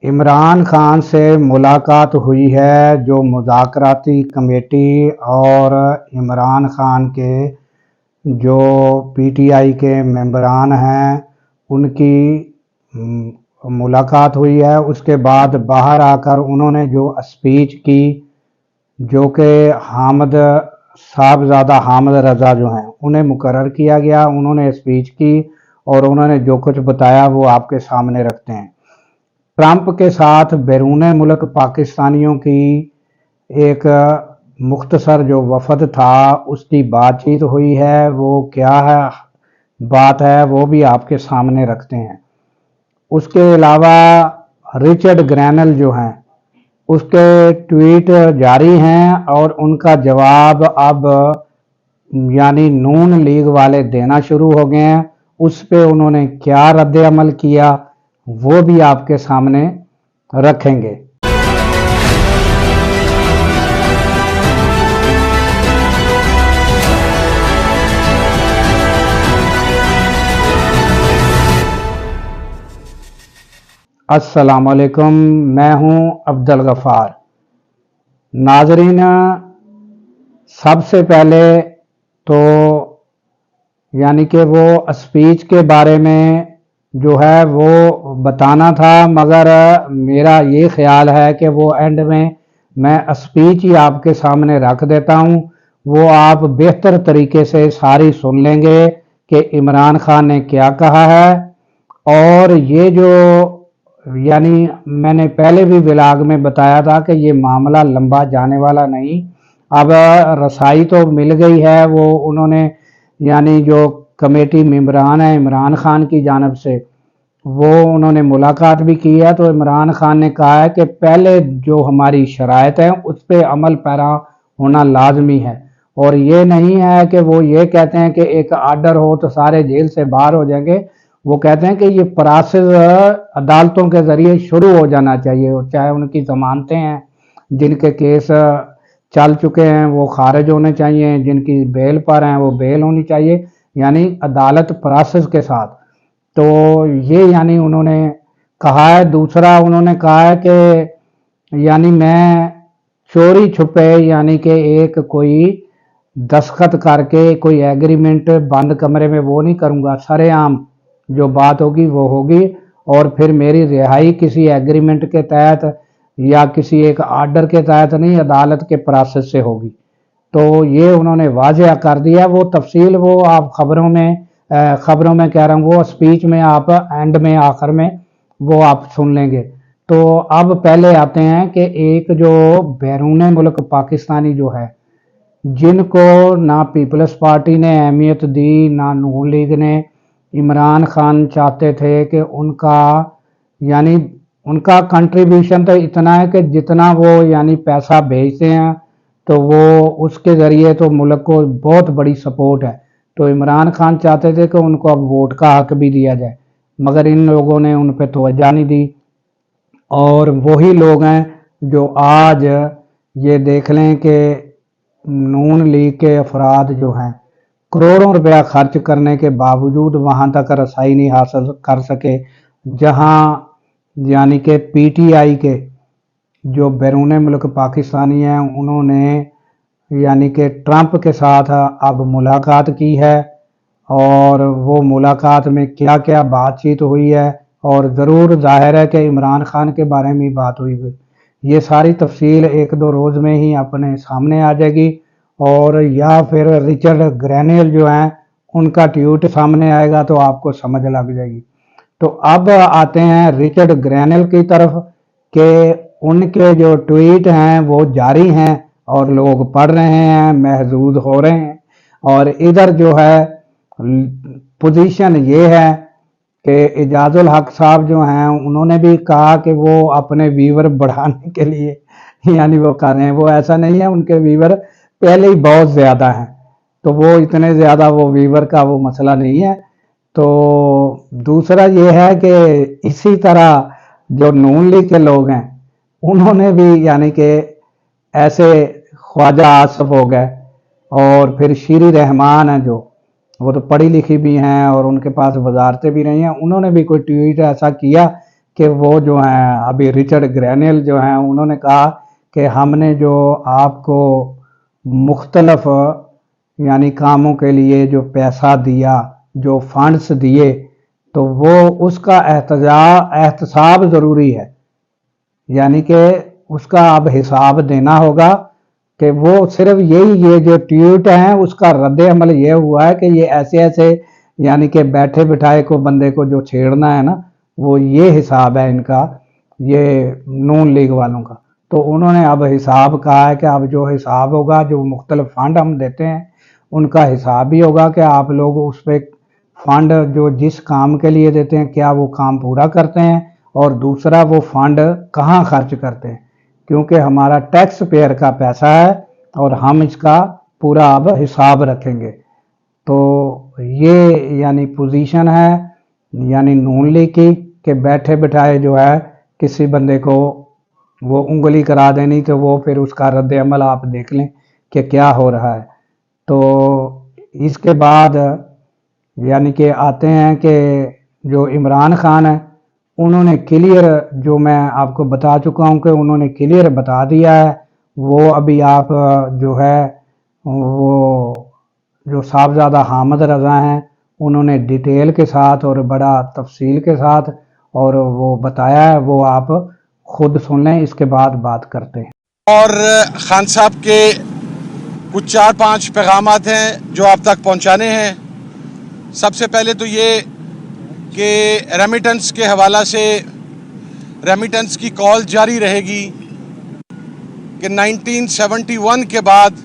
عمران خان سے ملاقات ہوئی ہے جو مذاکراتی کمیٹی اور عمران خان کے جو پی ٹی آئی کے ممبران ہیں ان کی ملاقات ہوئی ہے۔ اس کے بعد باہر آ کر انہوں نے جو اسپیچ کی، جو کہ صاحبزادہ حامد رضا جو ہیں انہیں مقرر کیا گیا، انہوں نے اسپیچ کی اور انہوں نے جو کچھ بتایا وہ آپ کے سامنے رکھتے ہیں۔ ٹرمپ کے ساتھ بیرون ملک پاکستانیوں کی ایک مختصر جو وفد تھا اس کی بات چیت ہوئی ہے، وہ کیا ہے بات ہے وہ بھی آپ کے سامنے رکھتے ہیں۔ اس کے علاوہ رچرڈ گرینل جو ہیں اس کے ٹویٹ جاری ہیں اور ان کا جواب اب یعنی نون لیگ والے دینا شروع ہو گئے ہیں۔ اس پہ انہوں نے کیا رد عمل کیا وہ بھی آپ کے سامنے رکھیں گے۔ السلام علیکم، میں ہوں عبد الغفار۔ ناظرین، سب سے پہلے تو یعنی کہ وہ اسپیچ کے بارے میں جو ہے وہ بتانا تھا، مگر میرا یہ خیال ہے کہ وہ اینڈ میں اسپیچ ہی آپ کے سامنے رکھ دیتا ہوں، وہ آپ بہتر طریقے سے ساری سن لیں گے کہ عمران خان نے کیا کہا ہے۔ اور یہ جو یعنی میں نے پہلے بھی ولاگ میں بتایا تھا کہ یہ معاملہ لمبا جانے والا نہیں، اب رسائی تو مل گئی ہے، وہ انہوں نے یعنی جو کمیٹی ممبران ہیں عمران خان کی جانب سے وہ انہوں نے ملاقات بھی کی ہے، تو عمران خان نے کہا ہے کہ پہلے جو ہماری شرائط ہیں اس پہ عمل پیرا ہونا لازمی ہے، اور یہ نہیں ہے کہ وہ یہ کہتے ہیں کہ ایک آرڈر ہو تو سارے جیل سے باہر ہو جائیں گے۔ وہ کہتے ہیں کہ یہ پراسز عدالتوں کے ذریعے شروع ہو جانا چاہیے، اور چاہے ان کی ضمانتیں ہیں جن کے کیس چل چکے ہیں وہ خارج ہونے چاہیے، جن کی بیل پر ہیں وہ بیل ہونی چاہیے، یعنی عدالت پراسز کے ساتھ۔ تو یہ یعنی انہوں نے کہا ہے۔ دوسرا انہوں نے کہا ہے کہ یعنی میں چوری چھپے یعنی کہ ایک کوئی دستخط کر کے کوئی ایگریمنٹ بند کمرے میں وہ نہیں کروں گا، سرے عام جو بات ہوگی وہ ہوگی، اور پھر میری رہائی کسی ایگریمنٹ کے تحت یا کسی ایک آرڈر کے تحت نہیں، عدالت کے پروسیس سے ہوگی۔ تو یہ انہوں نے واضح کر دیا، وہ تفصیل وہ آپ خبروں میں کہہ رہا ہوں، وہ اسپیچ میں آپ اینڈ میں آخر میں وہ آپ سن لیں گے۔ تو اب پہلے آتے ہیں کہ ایک جو بیرون ملک پاکستانی جو ہے جن کو نہ پیپلز پارٹی نے اہمیت دی نہ نون لیگ نے، عمران خان چاہتے تھے کہ ان کا کنٹریبیوشن تو اتنا ہے کہ جتنا وہ یعنی پیسہ بھیجتے ہیں تو وہ اس کے ذریعے تو ملک کو بہت بڑی سپورٹ ہے، تو عمران خان چاہتے تھے کہ ان کو اب ووٹ کا حق بھی دیا جائے، مگر ان لوگوں نے ان پہ توجہ نہیں دی۔ اور وہی لوگ ہیں جو آج یہ دیکھ لیں کہ نون لیگ کے افراد جو ہیں کروڑوں روپیہ خرچ کرنے کے باوجود وہاں تک رسائی نہیں حاصل کر سکے، جہاں یعنی کہ پی ٹی آئی کے جو بیرون ملک پاکستانی ہیں انہوں نے یعنی کہ ٹرمپ کے ساتھ اب ملاقات کی ہے، اور وہ ملاقات میں کیا کیا بات چیت ہوئی ہے، اور ضرور ظاہر ہے کہ عمران خان کے بارے میں بات ہوئی ہے۔ یہ ساری تفصیل ایک دو روز میں ہی اپنے سامنے آ جائے گی، اور یا پھر رچرڈ گرینل جو ہیں ان کا ٹویٹ سامنے آئے گا تو آپ کو سمجھ لگ جائے گی۔ تو اب آتے ہیں رچرڈ گرینل کی طرف کہ ان کے جو ٹویٹ ہیں وہ جاری ہیں اور لوگ پڑھ رہے ہیں، محظوظ ہو رہے ہیں، اور ادھر جو ہے پوزیشن یہ ہے کہ اعجاز الحق صاحب جو ہیں انہوں نے بھی کہا کہ وہ اپنے ویور بڑھانے کے لیے یعنی وہ کر رہے ہیں، وہ ایسا نہیں ہے، ان کے ویور پہلے ہی بہت زیادہ ہیں، تو وہ اتنے زیادہ وہ ویور کا وہ مسئلہ نہیں ہے۔ تو دوسرا یہ ہے کہ اسی طرح جو نون لیگ کے لوگ ہیں انہوں نے بھی یعنی کہ ایسے خواجہ آصف ہو گئے، اور پھر شیری رحمان ہیں جو وہ تو پڑھی لکھی بھی ہیں اور ان کے پاس وزارتیں بھی رہی ہیں، انہوں نے بھی کوئی ٹویٹ ایسا کیا کہ وہ جو ہیں ابھی رچرڈ گرینل جو ہیں انہوں نے کہا کہ ہم نے جو آپ کو مختلف یعنی کاموں کے لیے جو پیسہ دیا، جو فنڈز دیے، تو وہ اس کا احتساب ضروری ہے، یعنی کہ اس کا اب حساب دینا ہوگا کہ وہ صرف یہ جو ٹویٹ ہیں اس کا رد عمل یہ ہوا ہے کہ یہ ایسے یعنی کہ بیٹھے بٹھائے کو بندے کو جو چھیڑنا ہے نا، وہ یہ حساب ہے ان کا، یہ نون لیگ والوں کا۔ تو انہوں نے اب حساب کہا ہے کہ اب جو حساب ہوگا، جو مختلف فنڈ ہم دیتے ہیں ان کا حساب بھی ہوگا کہ آپ لوگ اس پہ فنڈ جو جس کام کے لیے دیتے ہیں کیا وہ کام پورا کرتے ہیں، اور دوسرا وہ فنڈ کہاں خرچ کرتے ہیں، کیونکہ ہمارا ٹیکس پیئر کا پیسہ ہے اور ہم اس کا پورا اب حساب رکھیں گے۔ تو یہ یعنی پوزیشن ہے یعنی نون لیگ کی کہ بیٹھے بٹھائے جو ہے کسی بندے کو وہ انگلی کرا دینی تو وہ پھر اس کا رد عمل آپ دیکھ لیں کہ کیا ہو رہا ہے۔ تو اس کے بعد یعنی کہ آتے ہیں کہ جو عمران خان ہے انہوں نے کلیئر، جو میں آپ کو بتا چکا ہوں کہ انہوں نے کلیئر بتا دیا ہے، وہ ابھی آپ جو ہے وہ جو صاحبزادہ حامد رضا ہیں انہوں نے ڈیٹیل کے ساتھ اور بڑا تفصیل کے ساتھ اور وہ بتایا ہے، وہ آپ خود سن لیں، اس کے بعد بات کرتے ہیں۔ اور خان صاحب کے کچھ 4-5 پیغامات ہیں جو آپ تک پہنچانے ہیں۔ سب سے پہلے تو یہ کہ ریمیٹنس کے حوالہ سے ریمیٹنس کی کال جاری رہے گی کہ 1971 کے بعد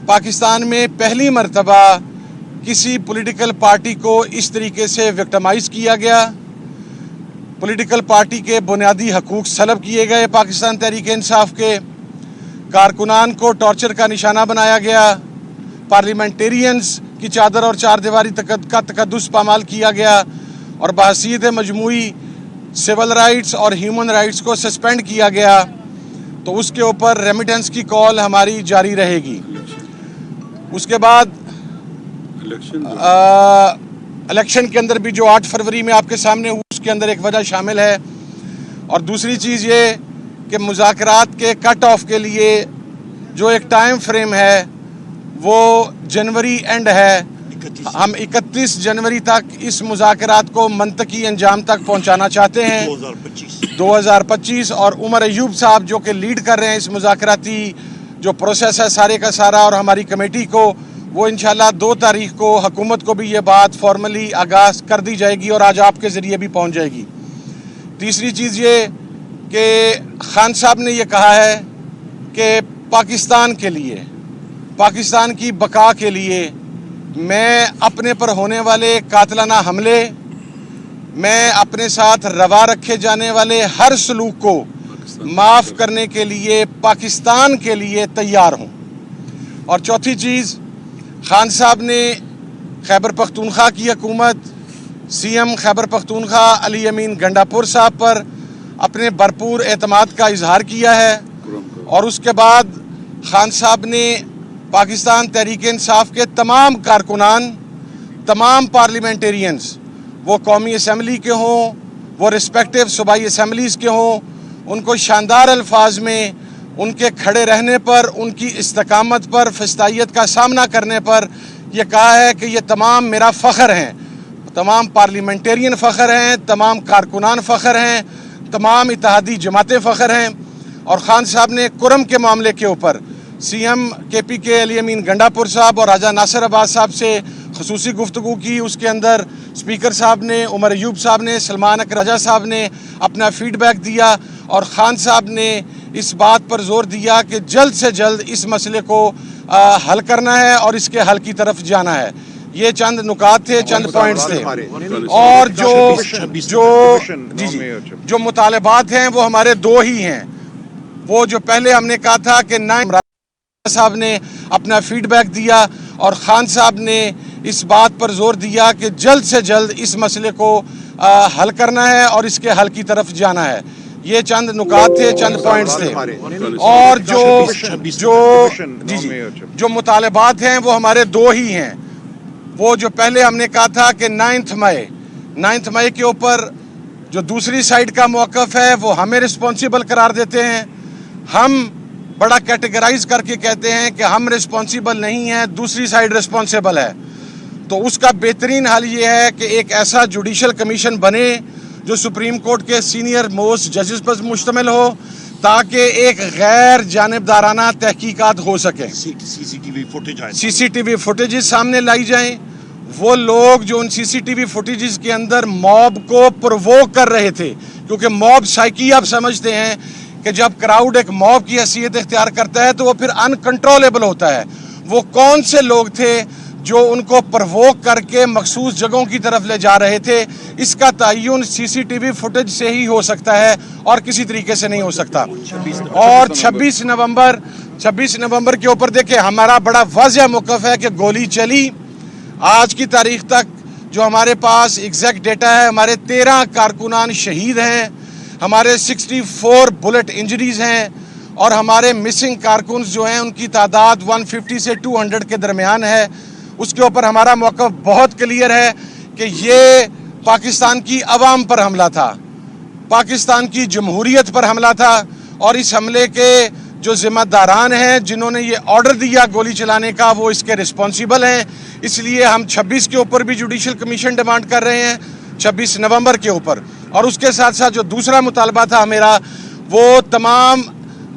پاکستان میں پہلی مرتبہ کسی پولیٹیکل پارٹی کو اس طریقے سے وکٹمائز کیا گیا، پولیٹیکل پارٹی کے بنیادی حقوق سلب کیے گئے، پاکستان تحریک انصاف کے کارکنان کو ٹارچر کا نشانہ بنایا گیا، پارلیمنٹیرینز کی چادر اور چار دیواری کا تقدس پامال کیا گیا، اور بحیثیت مجموعی سول رائٹس اور ہیومن رائٹس کو سسپینڈ کیا گیا۔ تو اس کے اوپر ریمیٹنس کی کال ہماری جاری رہے گی۔ اس کے بعد الیکشن کے اندر بھی جو 8 فروری میں آپ کے سامنے ہوئی اس کے اندر ایک وجہ شامل ہے، اور دوسری چیز یہ کہ مذاکرات کے کٹ آف کے لیے جو ایک ٹائم فریم ہے وہ جنوری اینڈ ہے، ہم 31 جنوری تک اس مذاکرات کو منطقی انجام تک پہنچانا چاہتے ہیں 2025، اور عمر ایوب صاحب جو کہ لیڈ کر رہے ہیں اس مذاکراتی جو پروسیس ہے سارے کا سارا، اور ہماری کمیٹی کو، وہ انشاءاللہ 2 تاریخ کو حکومت کو بھی یہ بات فارملی آغاز کر دی جائے گی اور آج آپ کے ذریعے بھی پہنچ جائے گی۔ تیسری چیز یہ کہ خان صاحب نے یہ کہا ہے کہ پاکستان کے لیے، پاکستان کی بقا کے لیے میں اپنے پر ہونے والے قاتلانہ حملے، میں اپنے ساتھ روا رکھے جانے والے ہر سلوک کو معاف کرنے کے لیے پاکستان کے لیے تیار ہوں۔ اور چوتھی چیز، خان صاحب نے خیبر پختونخوا کی حکومت، سی ایم خیبر پختونخوا علی امین گنڈاپور صاحب پر اپنے بھرپور اعتماد کا اظہار کیا ہے، اور اس کے بعد خان صاحب نے پاکستان تحریک انصاف کے تمام کارکنان، تمام پارلیمنٹیرینز، وہ قومی اسمبلی کے ہوں، وہ رسپیکٹیو صوبائی اسمبلیز کے ہوں، ان کو شاندار الفاظ میں ان کے کھڑے رہنے پر، ان کی استقامت پر، فسطائیت کا سامنا کرنے پر یہ کہا ہے کہ یہ تمام میرا فخر ہیں، تمام پارلیمنٹیرین فخر ہیں، تمام کارکنان فخر ہیں، تمام اتحادی جماعتیں فخر ہیں۔ اور خان صاحب نے کرم کے معاملے کے اوپر سی ایم کے پی کے علی امین گنڈاپور صاحب اور راجہ ناصر عباس صاحب سے خصوصی گفتگو کی، اس کے اندر اسپیکر صاحب نے، عمر ایوب صاحب نے، سلمان اکرم راجہ صاحب نے اپنا فیڈ بیک دیا، اور خان صاحب نے اس بات پر زور دیا کہ جلد سے جلد اس مسئلے کو حل کرنا ہے اور اس کے حل کی طرف جانا ہے۔ یہ چند نکات تھے، چند پوائنٹس تھے، اور جو مطالبات ہیں وہ ہمارے 2 ہی ہیں۔ وہ جو پہلے ہم نے کہا تھا کہ صاحب نے اپنا فیڈ بیک دیا، اور خان صاحب نے اس بات پر زور دیا کہ جلد سے جلد اس مسئلے کو حل کرنا ہے اور اس کے حل کی طرف جانا ہے۔ یہ چند نکات تھے، چند پوائنٹس تھے، اور جو مطالبات ہیں وہ ہمارے 2 ہی ہیں۔ وہ جو پہلے ہم نے کہا تھا کہ 9 مئی کے اوپر جو دوسری سائیڈ کا موقف ہے وہ ہمیں رسپانسیبل قرار دیتے ہیں. ہم بڑا کیٹیگرائز کر کے کہتے ہیں کہ ہم رسپانسیبل نہیں ہیں, دوسری سائیڈ رسپانسیبل ہے. تو اس کا بہترین حل یہ ہے کہ ایک ایسا جوڈیشل کمیشن بنے جو سپریم کورٹ کے سینئر موسٹ ججز پر مشتمل ہو, تاکہ ایک غیر جانبدارانہ تحقیقات ہو سکیں. سی سی ٹی وی فوٹیجز سامنے لائی جائیں. وہ لوگ جو ان سی سی ٹی وی فوٹیجز کے اندر موب کو پرووک کر رہے تھے, کیونکہ موب سائیکی آپ سمجھتے ہیں کہ جب کراؤڈ ایک موب کی حیثیت اختیار کرتا ہے تو وہ پھر انکنٹرولیبل ہوتا ہے. وہ کون سے لوگ تھے جو ان کو پرووک کر کے مخصوص جگہوں کی طرف لے جا رہے تھے, اس کا تعین سی سی ٹی وی فوٹیج سے ہی ہو سکتا ہے اور کسی طریقے سے نہیں ہو سکتا. اور 26 نومبر کے اوپر دیکھیں, ہمارا بڑا واضح موقف ہے کہ گولی چلی. آج کی تاریخ تک جو ہمارے پاس ایگزیکٹ ڈیٹا ہے, ہمارے 13 کارکنان شہید ہیں, ہمارے 64 بلٹ انجریز ہیں, اور ہمارے مسنگ کارکنز جو ہیں ان کی تعداد 150 سے 200 کے درمیان ہے. اس کے اوپر ہمارا موقف بہت کلیئر ہے کہ یہ پاکستان کی عوام پر حملہ تھا, پاکستان کی جمہوریت پر حملہ تھا, اور اس حملے کے جو ذمہ داران ہیں جنہوں نے یہ آرڈر دیا گولی چلانے کا, وہ اس کے رسپانسیبل ہیں. اس لیے ہم 26 کے اوپر بھی جوڈیشل کمیشن ڈیمانڈ کر رہے ہیں, 26 نومبر کے اوپر. اور اس کے ساتھ ساتھ جو دوسرا مطالبہ تھا میرا, وہ تمام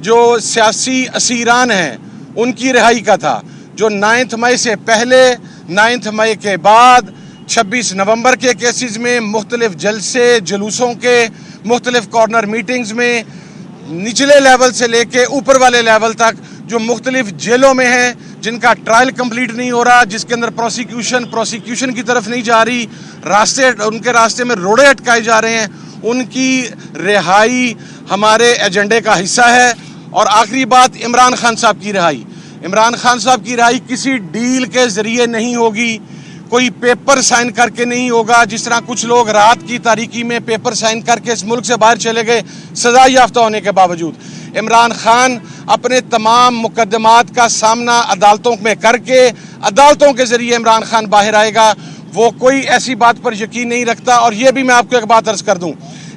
جو سیاسی اسیران ہیں ان کی رہائی کا تھا, جو 9 مئی سے پہلے, 9 مئی کے بعد, 26 نومبر کے کیسز میں, مختلف جلسے جلوسوں کے, مختلف کارنر میٹنگز میں, نچلے لیول سے لے کے اوپر والے لیول تک, جو مختلف جیلوں میں ہیں جن کا ٹرائل کمپلیٹ نہیں ہو رہا, جس کے اندر پروسیکیوشن کی طرف نہیں جا رہی, ان کے راستے میں روڑے اٹکائے جا رہے ہیں, ان کی رہائی ہمارے ایجنڈے کا حصہ ہے. اور آخری بات, عمران خان صاحب کی رہائی. عمران خان صاحب کی رہائی کسی ڈیل کے ذریعے نہیں ہوگی, کوئی پیپر سائن کر کے نہیں ہوگا, جس طرح کچھ لوگ رات کی تاریکی میں پیپر سائن کر کے اس ملک سے باہر چلے گئے سزا یافتہ ہونے کے باوجود. عمران خان اپنے تمام مقدمات کا سامنا عدالتوں میں کر کے, عدالتوں کے ذریعے عمران خان باہر آئے گا. وہ کوئی ایسی بات پر یقین نہیں رکھتا. اور یہ بھی میں آپ کو ایک بات عرض کر دوں,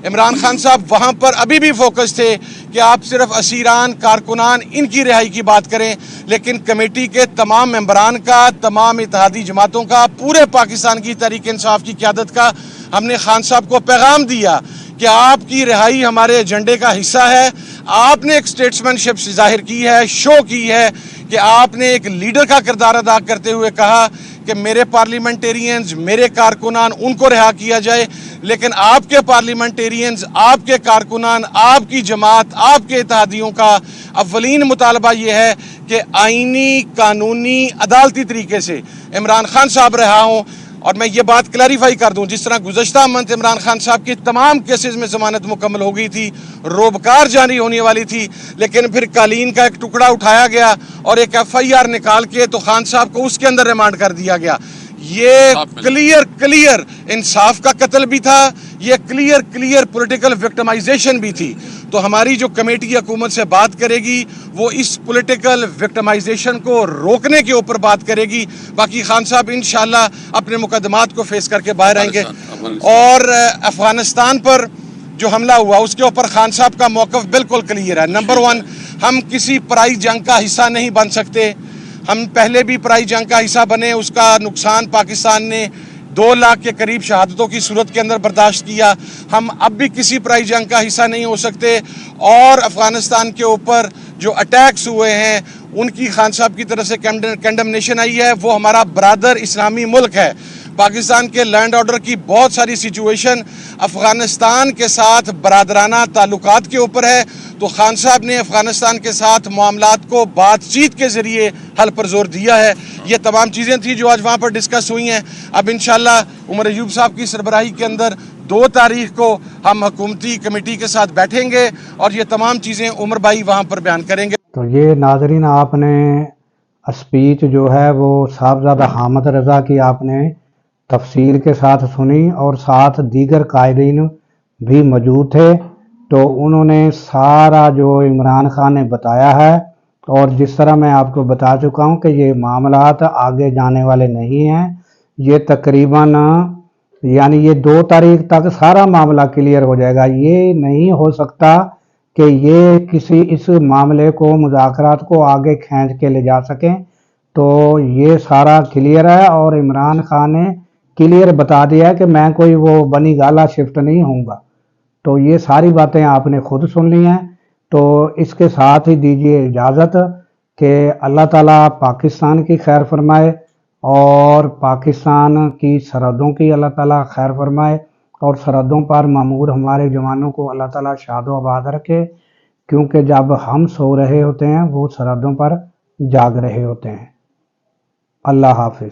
عمران خان صاحب وہاں پر ابھی بھی فوکس تھے کہ آپ صرف اسیران, کارکنان, ان کی رہائی کی بات کریں, لیکن کمیٹی کے تمام ممبران کا, تمام اتحادی جماعتوں کا, پورے پاکستان کی تحریک انصاف کی قیادت کا ہم نے خان صاحب کو پیغام دیا کہ آپ کی رہائی ہمارے ایجنڈے کا حصہ ہے. آپ نے ایک سٹیٹسمین شپ ظاہر کی ہے, شو کی ہے کہ آپ نے ایک لیڈر کا کردار ادا کرتے ہوئے کہا کہ میرے پارلیمنٹیرینز, میرے کارکنان, ان کو رہا کیا جائے. لیکن آپ کے پارلیمنٹیرینز, آپ کے کارکنان, آپ کی جماعت, آپ کے اتحادیوں کا اولین مطالبہ یہ ہے کہ آئینی, قانونی, عدالتی طریقے سے عمران خان صاحب رہا ہوں. اور میں یہ بات کلیریفائی کر دوں, جس طرح گزشتہ منتھ عمران خان صاحب کی تمام کیسز میں ضمانت مکمل ہو گئی تھی, روبکار جاری ہونے والی تھی, لیکن پھر قالین کا ایک ٹکڑا اٹھایا گیا اور ایک FIR نکال کے تو خان صاحب کو اس کے اندر ریمانڈ کر دیا گیا. یہ کلیئر انصاف کا قتل بھی تھا, یہ کلیئر پولیٹیکل وکٹمائزیشن بھی تھی. تو ہماری جو کمیٹی حکومت سے بات کرے گی وہ اس پولیٹیکل وکٹمائزیشن کو روکنے کے اوپر بات کرے گی. باقی خان صاحب انشاءاللہ اپنے مقدمات کو فیس کر کے باہر آئیں گے. اور افغانستان پر جو حملہ ہوا اس کے اوپر خان صاحب کا موقف بالکل کلیئر ہے. نمبر 1, ہم کسی پرائی جنگ کا حصہ نہیں بن سکتے. ہم پہلے بھی پرائی جنگ کا حصہ بنے, اس کا نقصان پاکستان نے 2 لاکھ کے قریب شہادتوں کی صورت کے اندر برداشت کیا. ہم اب بھی کسی پرائی جنگ کا حصہ نہیں ہو سکتے. اور افغانستان کے اوپر جو اٹیکس ہوئے ہیں ان کی خان صاحب کی طرف سے کنڈمنیشن آئی ہے. وہ ہمارا برادر اسلامی ملک ہے. پاکستان کے لینڈ آرڈر کی بہت ساری سچویشن افغانستان کے ساتھ برادرانہ تعلقات کے اوپر ہے. تو خان صاحب نے افغانستان کے ساتھ معاملات کو بات چیت کے ذریعے حل پر زور دیا ہے. یہ تمام چیزیں تھیں جو آج وہاں پر ڈسکس ہوئی ہیں. اب انشاءاللہ عمر ایوب صاحب کی سربراہی کے اندر 2 تاریخ کو ہم حکومتی کمیٹی کے ساتھ بیٹھیں گے اور یہ تمام چیزیں عمر بھائی وہاں پر بیان کریں گے. تو یہ ناظرین, آپ نے اسپیچ جو ہے وہ صاحبزادہ حامد رضا کی آپ نے تفصیل کے ساتھ سنی, اور ساتھ دیگر قائدین بھی موجود تھے. تو انہوں نے سارا جو عمران خان نے بتایا ہے, اور جس طرح میں آپ کو بتا چکا ہوں کہ یہ معاملات آگے جانے والے نہیں ہیں. یہ تقریباً یعنی یہ 2 تاریخ تک سارا معاملہ کلیئر ہو جائے گا. یہ نہیں ہو سکتا کہ یہ کسی اس معاملے کو مذاکرات کو آگے کھینچ کے لے جا سکیں. تو یہ سارا کلیئر ہے اور عمران خان نے کلیئر بتا دیا ہے کہ میں کوئی وہ بنی گالا شفٹ نہیں ہوں گا. تو یہ ساری باتیں آپ نے خود سن لی ہیں. تو اس کے ساتھ ہی دیجیے اجازت کہ اللہ تعالیٰ پاکستان کی خیر فرمائے اور پاکستان کی سرحدوں کی اللہ تعالیٰ خیر فرمائے اور سرحدوں پر مامور ہمارے جوانوں کو اللہ تعالیٰ شاد و آباد رکھے، کیونکہ جب ہم سو رہے ہوتے ہیں وہ سرحدوں پر جاگ رہے ہوتے ہیں. اللہ حافظ.